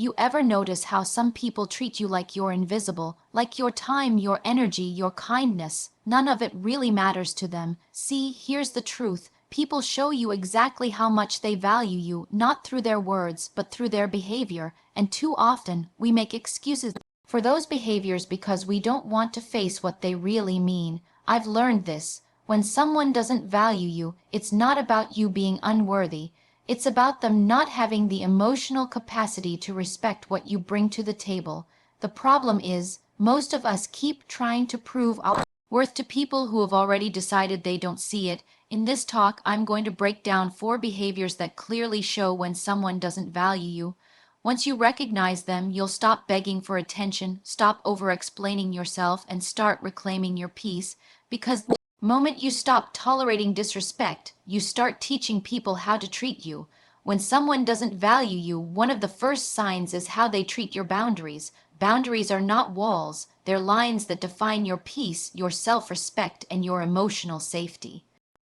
You ever notice how some people treat you like you're invisible, like your time, your energy, your kindness? None of it really matters to them. See, here's the truth. People show you exactly how much they value you, not through their words, but through their behavior. And too often, we make excuses for those behaviors because we don't want to face what they really mean. I've learned this. When someone doesn't value you, it's not about you being unworthy. It's about them not having the emotional capacity to respect what you bring to the table. The problem is, most of us keep trying to prove our worth to people who have already decided they don't see it. In this talk, I'm going to break down 4 behaviors that clearly show when someone doesn't value you. Once you recognize them, you'll stop begging for attention, stop over-explaining yourself, and start reclaiming your peace, because the moment you stop tolerating disrespect, you start teaching people how to treat you. When someone doesn't value you, one of the first signs is how they treat your boundaries. Boundaries are not walls, they're lines that define your peace, your self-respect, and your emotional safety.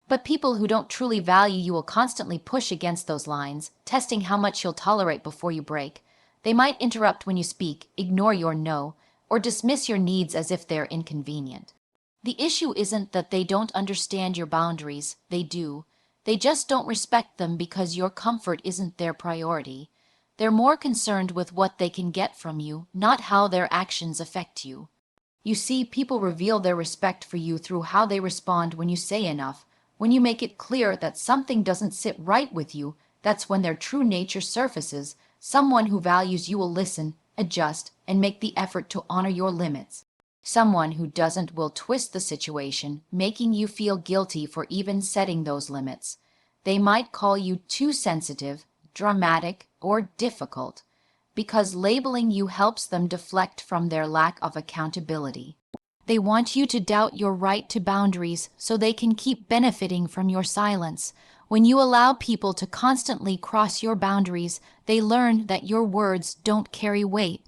But people who don't truly value you will constantly push against those lines, testing how much you'll tolerate before you break. They might interrupt when you speak, ignore your no, or dismiss your needs as if they're inconvenient. The issue isn't that they don't understand your boundaries, they do. They just don't respect them because your comfort isn't their priority. They're more concerned with what they can get from you, not how their actions affect you. You see, people reveal their respect for you through how they respond when you say enough. When you make it clear that something doesn't sit right with you, that's when their true nature surfaces. Someone who values you will listen, adjust, and make the effort to honor your limits. Someone who doesn't will twist the situation, making you feel guilty for even setting those limits. They might call you too sensitive, dramatic, or difficult, because labeling you helps them deflect from their lack of accountability. They want you to doubt your right to boundaries so they can keep benefiting from your silence. When you allow people to constantly cross your boundaries, they learn that your words don't carry weight.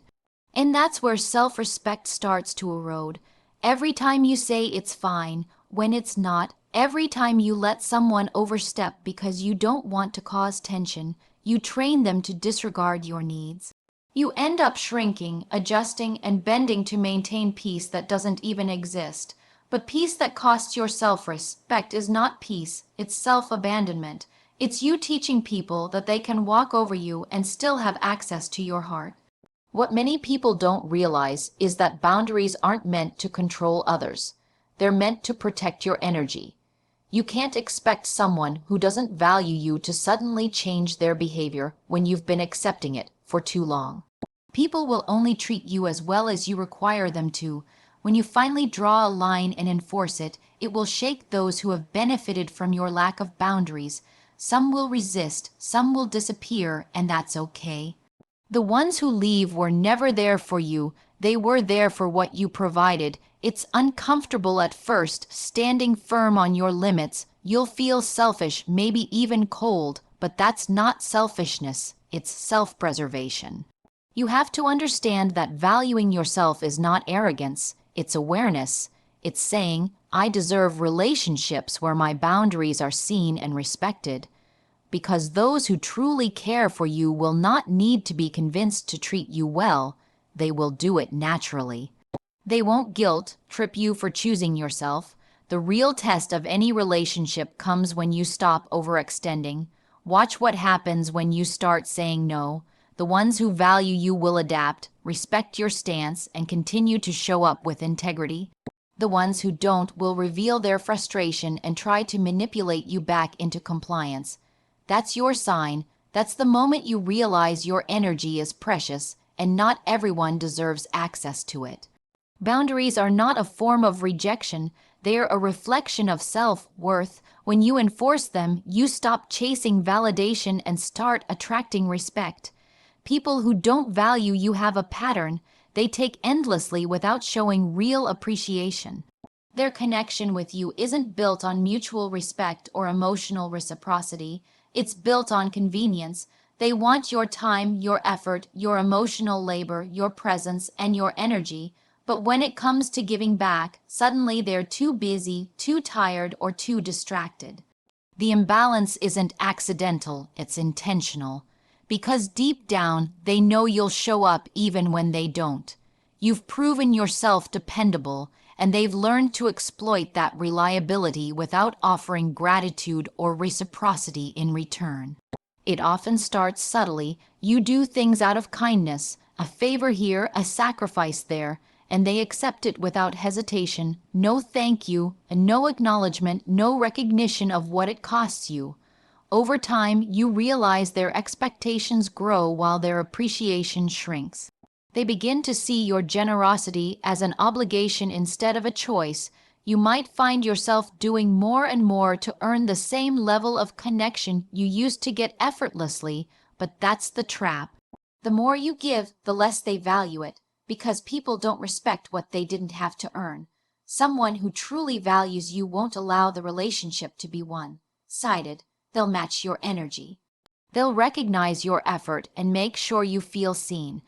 And that's where self-respect starts to erode. Every time you say it's fine, when it's not, every time you let someone overstep because you don't want to cause tension, you train them to disregard your needs. You end up shrinking, adjusting, and bending to maintain peace that doesn't even exist. But peace that costs your self-respect is not peace, it's self-abandonment. It's you teaching people that they can walk over you and still have access to your heart. What many people don't realize is that boundaries aren't meant to control others. They're meant to protect your energy. You can't expect someone who doesn't value you to suddenly change their behavior when you've been accepting it for too long. People will only treat you as well as you require them to. When you finally draw a line and enforce it, it will shake those who have benefited from your lack of boundaries. Some will resist, some will disappear, and that's okay. The ones who leave were never there for you, they were there for what you provided. It's uncomfortable at first, standing firm on your limits. You'll feel selfish, maybe even cold, but that's not selfishness, it's self-preservation. You have to understand that valuing yourself is not arrogance, it's awareness. It's saying, I deserve relationships where my boundaries are seen and respected. Because those who truly care for you will not need to be convinced to treat you well, they will do it naturally. They won't guilt-trip you for choosing yourself. The real test of any relationship comes when you stop overextending. Watch what happens when you start saying no. The ones who value you will adapt, respect your stance, and continue to show up with integrity. The ones who don't will reveal their frustration and try to manipulate you back into compliance. That's your sign. That's the moment you realize your energy is precious and not everyone deserves access to it. Boundaries are not a form of rejection. They are a reflection of self-worth. When you enforce them, you stop chasing validation and start attracting respect. People who don't value you have a pattern. They take endlessly without showing real appreciation. Their connection with you isn't built on mutual respect or emotional reciprocity. It's built on convenience. They want your time, your effort, your emotional labor, your presence, and your energy. But when it comes to giving back, suddenly they're too busy, too tired, or too distracted. The imbalance isn't accidental, it's intentional. Because deep down, they know you'll show up even when they don't. You've proven yourself dependable, and they've learned to exploit that reliability without offering gratitude or reciprocity in return. It often starts subtly. You do things out of kindness, a favor here, a sacrifice there, and they accept it without hesitation. No thank you, and no acknowledgement, no recognition of what it costs you. Over time, you realize their expectations grow while their appreciation shrinks. They begin to see your generosity as an obligation instead of a choice. You might find yourself doing more and more to earn the same level of connection you used to get effortlessly, but that's the trap. The more you give, the less they value it, because people don't respect what they didn't have to earn. Someone who truly values you won't allow the relationship to be one-sided. They'll match your energy. They'll recognize your effort and make sure you feel seen.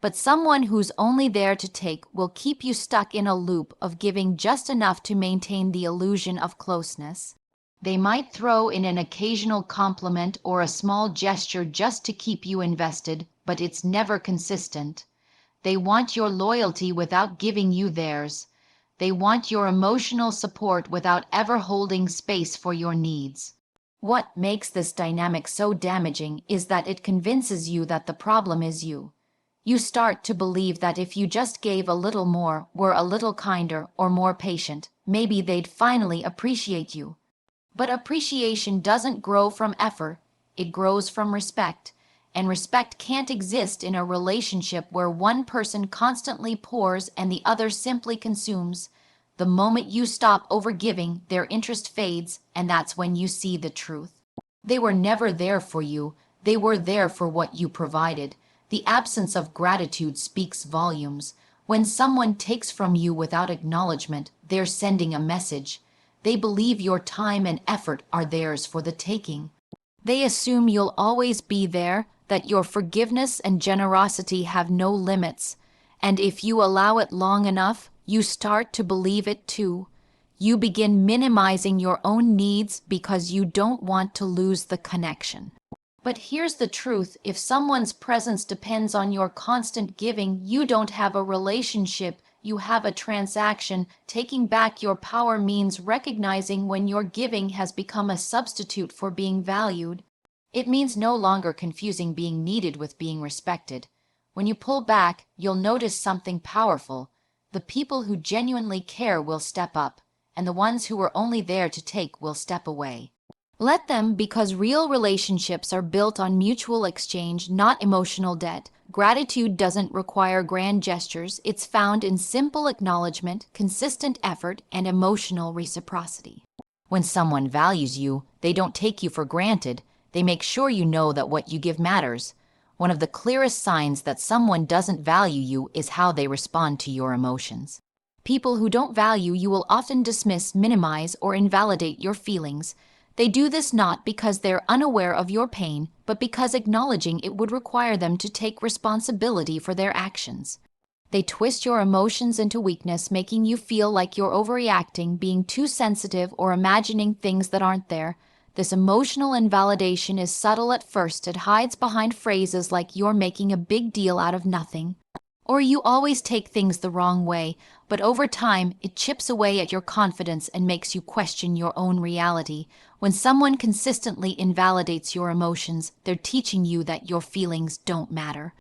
But someone who's only there to take will keep you stuck in a loop of giving just enough to maintain the illusion of closeness. They might throw in an occasional compliment or a small gesture just to keep you invested, but it's never consistent. They want your loyalty without giving you theirs. They want your emotional support without ever holding space for your needs. What makes this dynamic so damaging is that it convinces you that the problem is you. You start to believe that if you just gave a little more, were a little kinder, or more patient, maybe they'd finally appreciate you. But appreciation doesn't grow from effort, it grows from respect. And respect can't exist in a relationship where one person constantly pours and the other simply consumes. The moment you stop overgiving, their interest fades, and that's when you see the truth. They were never there for you. They were there for what you provided. The absence of gratitude speaks volumes. When someone takes from you without acknowledgement, they're sending a message. They believe your time and effort are theirs for the taking. They assume you'll always be there, that your forgiveness and generosity have no limits. And if you allow it long enough, you start to believe it too. You begin minimizing your own needs because you don't want to lose the connection. But here's the truth: if someone's presence depends on your constant giving, you don't have a relationship, you have a transaction. Taking back your power means recognizing when your giving has become a substitute for being valued. It means no longer confusing being needed with being respected. When you pull back, you'll notice something powerful. The people who genuinely care will step up, and the ones who are only there to take will step away. Let them, because real relationships are built on mutual exchange, not emotional debt. Gratitude doesn't require grand gestures. It's found in simple acknowledgement, consistent effort, and emotional reciprocity. When someone values you, they don't take you for granted. They make sure you know that what you give matters. One of the clearest signs that someone doesn't value you is how they respond to your emotions. People who don't value you will often dismiss, minimize, or invalidate your feelings. They do this not because they're unaware of your pain, but because acknowledging it would require them to take responsibility for their actions. They twist your emotions into weakness, making you feel like you're overreacting, being too sensitive, or imagining things that aren't there. This emotional invalidation is subtle at first. It hides behind phrases like "you're making a big deal out of nothing," or "you always take things the wrong way," but over time, it chips away at your confidence and makes you question your own reality. When someone consistently invalidates your emotions, they're teaching you that your feelings don't matter.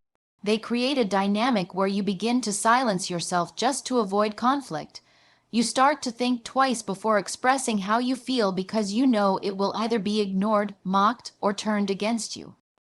They create a dynamic where you begin to silence yourself just to avoid conflict. You start to think twice before expressing how you feel because you know it will either be ignored, mocked, or turned against you.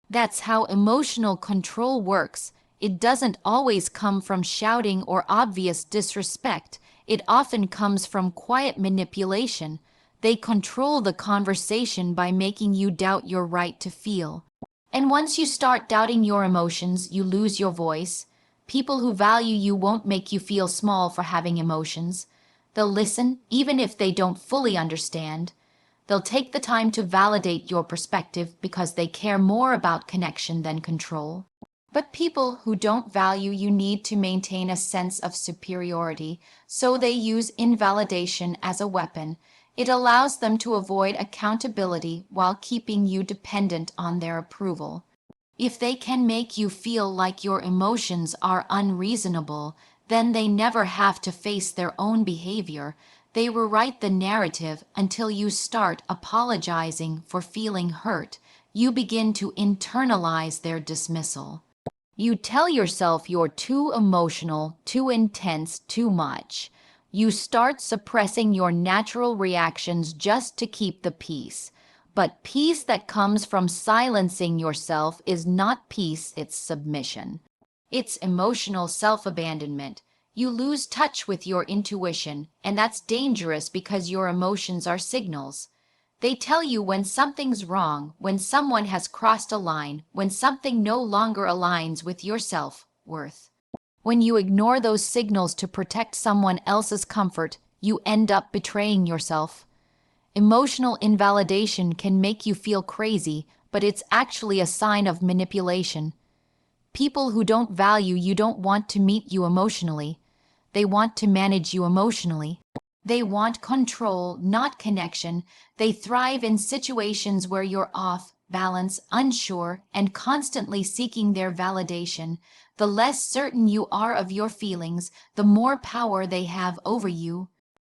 That's how emotional control works. It doesn't always come from shouting or obvious disrespect. It often comes from quiet manipulation. They control the conversation by making you doubt your right to feel. And once you start doubting your emotions, you lose your voice. People who value you won't make you feel small for having emotions. They'll listen, even if they don't fully understand. They'll take the time to validate your perspective because they care more about connection than control. But people who don't value you need to maintain a sense of superiority, so they use invalidation as a weapon. It allows them to avoid accountability while keeping you dependent on their approval. If they can make you feel like your emotions are unreasonable, then they never have to face their own behavior. They rewrite the narrative until you start apologizing for feeling hurt. You begin to internalize their dismissal. You tell yourself you're too emotional, too intense, too much. You start suppressing your natural reactions just to keep the peace. But peace that comes from silencing yourself is not peace, it's submission. It's emotional self-abandonment. You lose touch with your intuition, and that's dangerous because your emotions are signals. They tell you when something's wrong, when someone has crossed a line, when something no longer aligns with your self-worth. When you ignore those signals to protect someone else's comfort, you end up betraying yourself. Emotional invalidation can make you feel crazy, but it's actually a sign of manipulation. People who don't value you don't want to meet you emotionally. They want to manage you emotionally. They want control, not connection. They thrive in situations where you're off balance, unsure, and constantly seeking their validation. The less certain you are of your feelings, the more power they have over you.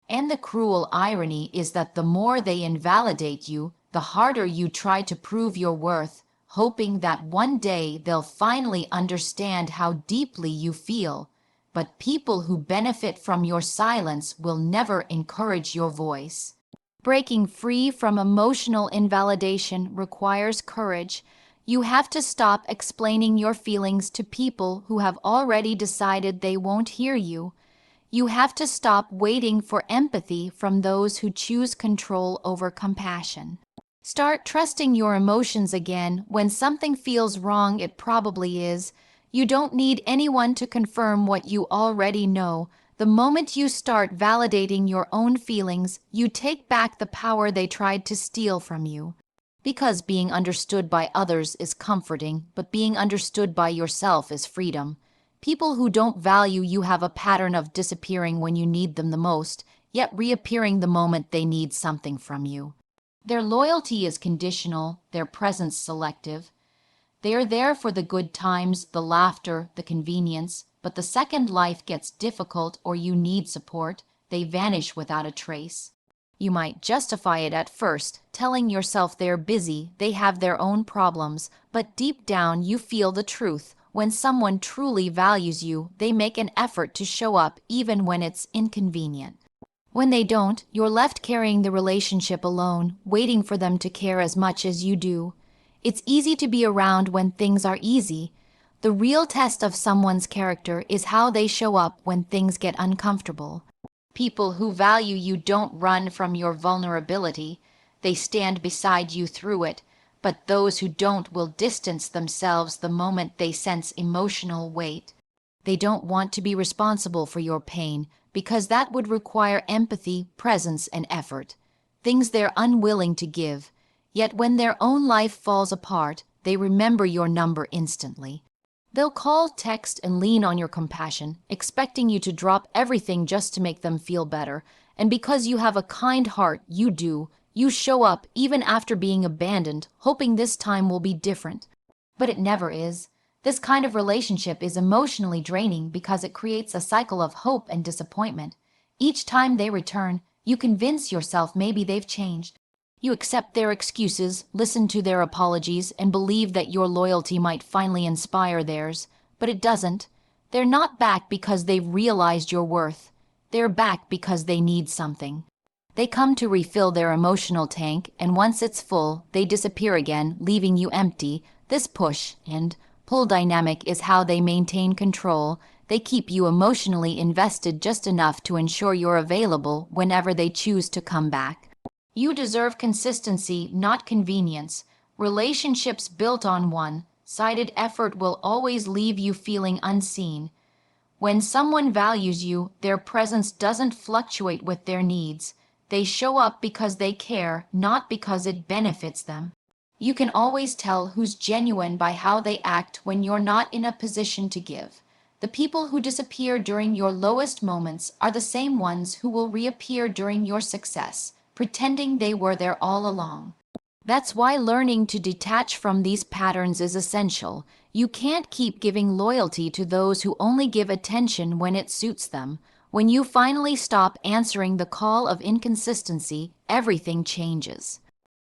And the cruel irony is that the more they invalidate you, the harder you try to prove your worth, hoping that one day they'll finally understand how deeply you feel. But people who benefit from your silence will never encourage your voice. Breaking free from emotional invalidation requires courage. You have to stop explaining your feelings to people who have already decided they won't hear you. You have to stop waiting for empathy from those who choose control over compassion. Start trusting your emotions again. When something feels wrong, it probably is. You don't need anyone to confirm what you already know. The moment you start validating your own feelings, you take back the power they tried to steal from you. Because being understood by others is comforting, but being understood by yourself is freedom. People who don't value you have a pattern of disappearing when you need them the most, yet reappearing the moment they need something from you. Their loyalty is conditional, their presence selective. They are there for the good times, the laughter, the convenience, but the second life gets difficult or you need support, they vanish without a trace. You might justify it at first, telling yourself they're busy, they have their own problems, but deep down you feel the truth. When someone truly values you, they make an effort to show up even when it's inconvenient. When they don't, you're left carrying the relationship alone, waiting for them to care as much as you do. It's easy to be around when things are easy. The real test of someone's character is how they show up when things get uncomfortable. People who value you don't run from your vulnerability. They stand beside you through it. But those who don't will distance themselves the moment they sense emotional weight. They don't want to be responsible for your pain because that would require empathy, presence, and effort, things they're unwilling to give. Yet when their own life falls apart, they remember your number instantly. They'll call, text, and lean on your compassion, expecting you to drop everything just to make them feel better. And because you have a kind heart, you show up even after being abandoned, hoping this time will be different. But it never is. This kind of relationship is emotionally draining because it creates a cycle of hope and disappointment. Each time they return, you convince yourself maybe they've changed. You accept their excuses, listen to their apologies, and believe that your loyalty might finally inspire theirs. But it doesn't. They're not back because they've realized your worth. They're back because they need something. They come to refill their emotional tank, and once it's full, they disappear again, leaving you empty. This push and pull dynamic is how they maintain control. They keep you emotionally invested just enough to ensure you're available whenever they choose to come back. You deserve consistency, not convenience. Relationships built on one-sided effort will always leave you feeling unseen. When someone values you, their presence doesn't fluctuate with their needs. They show up because they care, not because it benefits them. You can always tell who's genuine by how they act when you're not in a position to give. The people who disappear during your lowest moments are the same ones who will reappear during your success, pretending they were there all along. That's why learning to detach from these patterns is essential. You can't keep giving loyalty to those who only give attention when it suits them. When you finally stop answering the call of inconsistency, everything changes.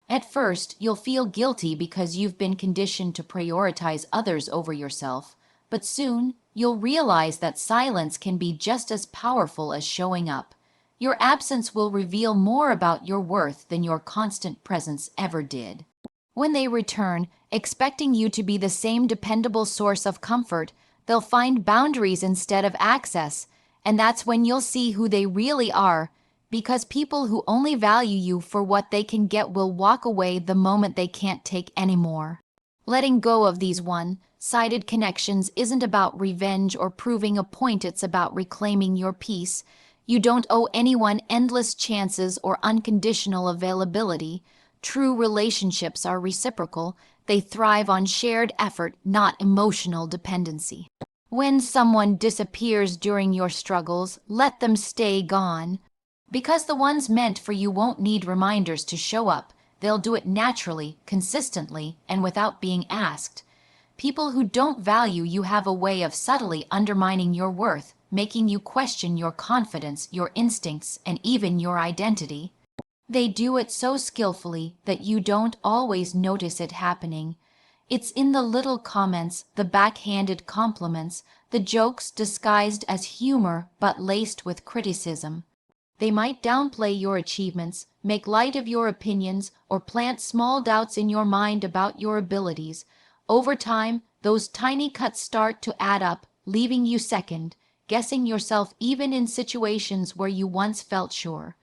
At first, you'll feel guilty because you've been conditioned to prioritize others over yourself, but soon you'll realize that silence can be just as powerful as showing up. Your absence will reveal more about your worth than your constant presence ever did. When they return, expecting you to be the same dependable source of comfort, they'll find boundaries instead of access, and that's when you'll see who they really are, because people who only value you for what they can get will walk away the moment they can't take any more. Letting go of these one-sided connections isn't about revenge or proving a point, it's about reclaiming your peace. You don't owe anyone endless chances or unconditional availability. True relationships are reciprocal. They thrive on shared effort, not emotional dependency. When someone disappears during your struggles, let them stay gone. Because the ones meant for you won't need reminders to show up. They'll do it naturally, consistently, and without being asked. People who don't value you have a way of subtly undermining your worth, making you question your confidence, your instincts, and even your identity. They do it so skillfully that you don't always notice it happening. It's in the little comments, the backhanded compliments, the jokes disguised as humor but laced with criticism. They might downplay your achievements, make light of your opinions, or plant small doubts in your mind about your abilities. Over time, those tiny cuts start to add up, leaving you second, guessing yourself even in situations where you once felt sure.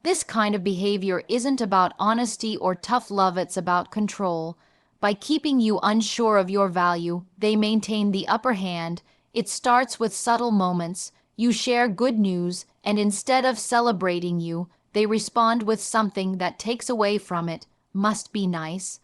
This kind of behavior isn't about honesty or tough love, it's about control. By keeping you unsure of your value, they maintain the upper hand. It starts with subtle moments. You share good news, and instead of celebrating you, they respond with something that takes away from it. Must be nice.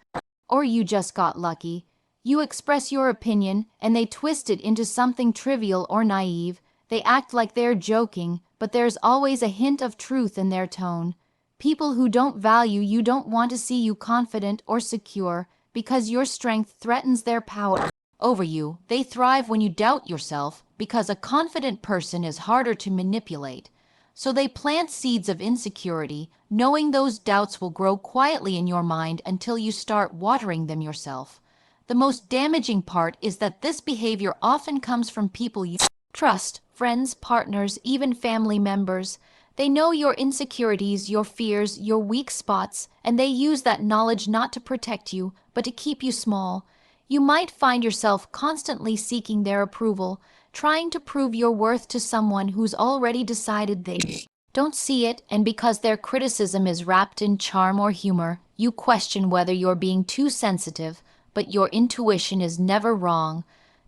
Or you just got lucky. You express your opinion, and they twist it into something trivial or naive. They act like they're joking, but there's always a hint of truth in their tone. People who don't value you don't want to see you confident or secure, because your strength threatens their power over you. They thrive when you doubt yourself, because a confident person is harder to manipulate. So they plant seeds of insecurity, knowing those doubts will grow quietly in your mind until you start watering them yourself. The most damaging part is that this behavior often comes from people you trust, friends, partners, even family members. They know your insecurities, your fears, your weak spots, and they use that knowledge not to protect you, but to keep you small. You might find yourself constantly seeking their approval, trying to prove your worth to someone who's already decided they don't see it, and because their criticism is wrapped in charm or humor, you question whether you're being too sensitive, but your intuition is never wrong.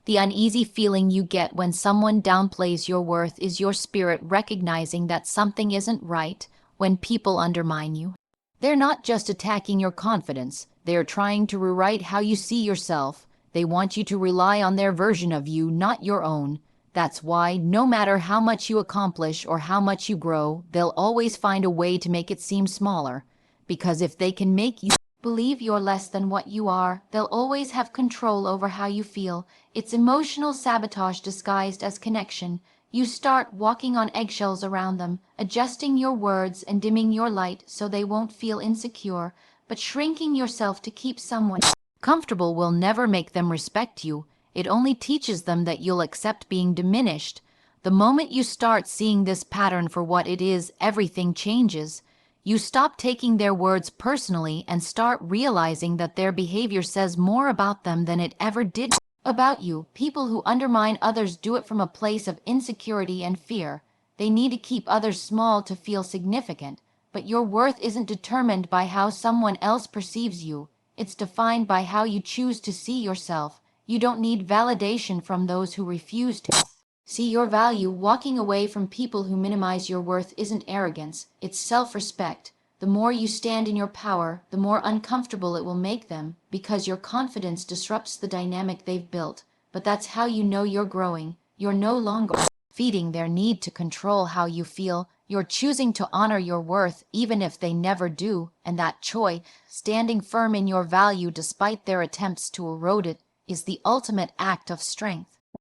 The uneasy feeling you get when someone downplays your worth is your spirit recognizing that something isn't right. When people undermine you, they're not just attacking your confidence, they're trying to rewrite how you see yourself. They want you to rely on their version of you, not your own. That's why, no matter how much you accomplish or how much you grow, they'll always find a way to make it seem smaller. Because if they can make you believe you're less than what you are, they'll always have control over how you feel. It's emotional sabotage disguised as connection. You start walking on eggshells around them, adjusting your words and dimming your light so they won't feel insecure, but shrinking yourself to keep someone comfortable will never make them respect you. It only teaches them that you'll accept being diminished. The moment you start seeing this pattern for what it is, everything changes. You stop taking their words personally and start realizing that their behavior says more about them than it ever did about you. People who undermine others do it from a place of insecurity and fear. They need to keep others small to feel significant, but your worth isn't determined by how someone else perceives you. It's defined by how you choose to see yourself. You don't need validation from those who refuse to see your value. Walking away from people who minimize your worth isn't arrogance, it's self-respect. The more you stand in your power, the more uncomfortable it will make them, because your confidence disrupts the dynamic they've built. But that's how you know you're growing. You're no longer feeding their need to control how you feel. You're choosing to honor your worth even if they never do, and that choice, standing firm in your value despite their attempts to erode it, is the ultimate act of strength.